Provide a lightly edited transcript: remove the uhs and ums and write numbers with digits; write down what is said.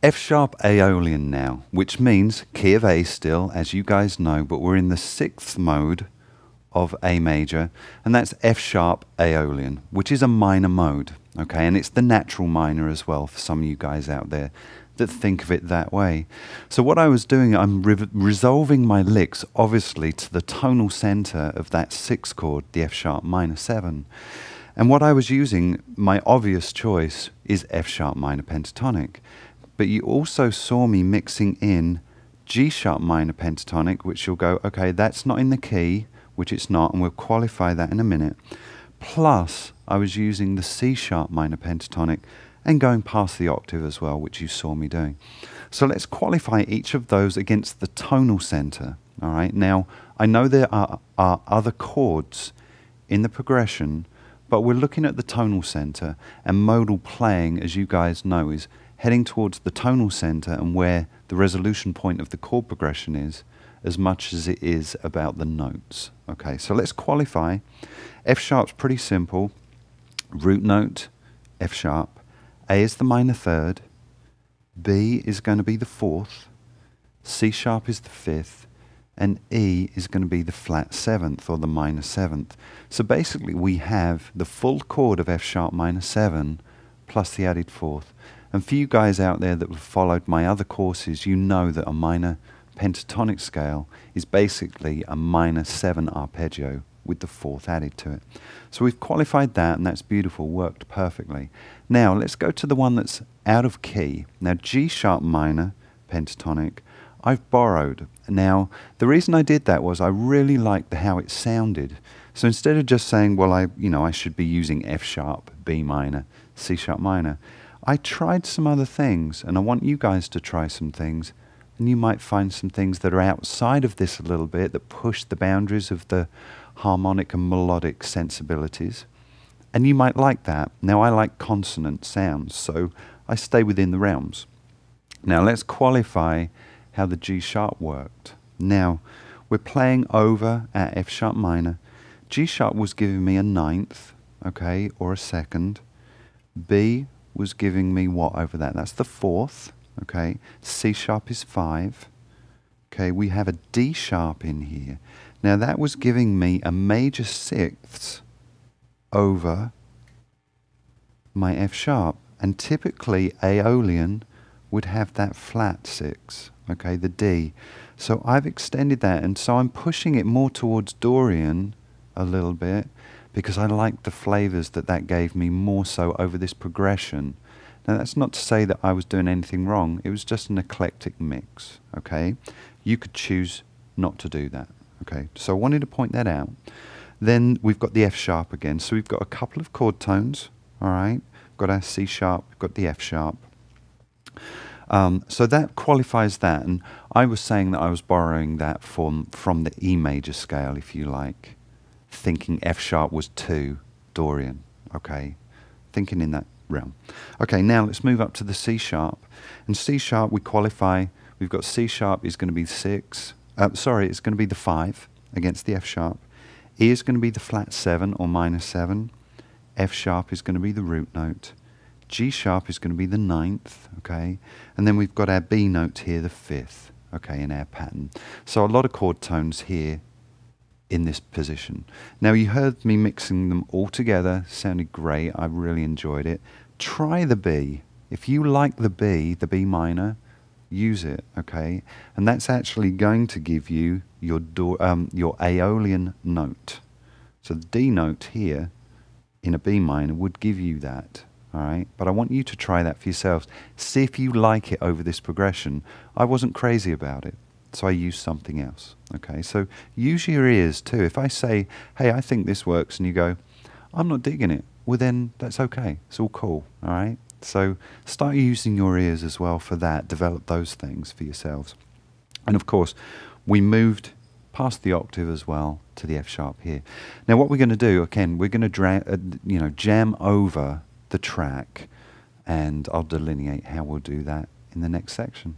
F sharp Aeolian now, which means key of A still, as you guys know, but we're in the 6th mode of A major, and that's F sharp Aeolian, which is a minor mode, okay, and it's the natural minor as well for some of you guys out there that think of it that way. So what I was doing, I'm resolving my licks obviously to the tonal center of that 6th chord, the F sharp minor 7. And what I was using, my obvious choice is F sharp minor pentatonic. But you also saw me mixing in G sharp minor pentatonic, which you'll go, okay, that's not in the key, which it's not, and we'll qualify that in a minute. Plus, I was using the C sharp minor pentatonic and going past the octave as well, which you saw me doing. So let's qualify each of those against the tonal center. All right. Now, I know there are other chords in the progression, but we're looking at the tonal center, and modal playing, as you guys know, is heading towards the tonal center and where the resolution point of the chord progression is, as much as it is about the notes. Okay, so let's qualify. F sharp's pretty simple. Root note, F sharp. A is the minor 3rd. B is going to be the 4th. C sharp is the 5th. And E is going to be the flat 7th, or the minor 7th. So basically we have the full chord of F sharp minor 7 plus the added 4th. And for you guys out there that have followed my other courses, you know that a minor pentatonic scale is basically a minor 7 arpeggio with the 4th added to it. So we've qualified that, and that's beautiful, worked perfectly. Now let's go to the one that's out of key. Now G sharp minor pentatonic, I've borrowed. Now the reason I did that was I really liked how it sounded. So instead of just saying, well, I should be using F sharp, B minor, C sharp minor, I tried some other things, and I want you guys to try some things, and you might find some things that are outside of this a little bit, that push the boundaries of the harmonic and melodic sensibilities, and you might like that. Now I like consonant sounds, so I stay within the realms. Now let's qualify how the G sharp worked. Now we're playing over at F sharp minor. G sharp was giving me a 9th, okay, or a 2nd. B was giving me what over that? That's the 4th, okay. C sharp is 5. Okay, we have a D sharp in here. Now that was giving me a major 6th over my F sharp, and typically Aeolian would have that flat 6, okay, the D. So I've extended that, and so I'm pushing it more towards Dorian a little bit, because I like the flavors that that gave me more so over this progression. Now that's not to say that I was doing anything wrong, it was just an eclectic mix, okay? You could choose not to do that, okay? So I wanted to point that out. Then we've got the F sharp again, so we've got a couple of chord tones, all right? We've got our C sharp, we've got the F sharp. So that qualifies that, and I was saying that I was borrowing that from the E major scale, if you like, thinking F sharp was 2 Dorian, okay, thinking in that realm. Okay, now let's move up to the C sharp, and C sharp we qualify, we've got C sharp is going to be 6, it's going to be the 5 against the F sharp, E is going to be the flat 7 or minor 7, F sharp is going to be the root note, G sharp is going to be the 9th, okay, and then we've got our B note here, the 5th, okay, in our pattern. So a lot of chord tones here in this position. Now you heard me mixing them all together, sounded great, I really enjoyed it. Try the B. If you like the B minor, use it, okay, and that's actually going to give you your Aeolian note. So the D note here in a B minor would give you that. All right, but I want you to try that for yourselves. See if you like it over this progression. I wasn't crazy about it, so I used something else. Okay, so use your ears too. If I say, hey, I think this works, and you go, I'm not digging it, well then that's okay. It's all cool, all right? So start using your ears as well for that. Develop those things for yourselves. And of course, we moved past the octave as well to the F sharp here. Now what we're going to do, again, we're going to jam over the track, and I'll delineate how we'll do that in the next section.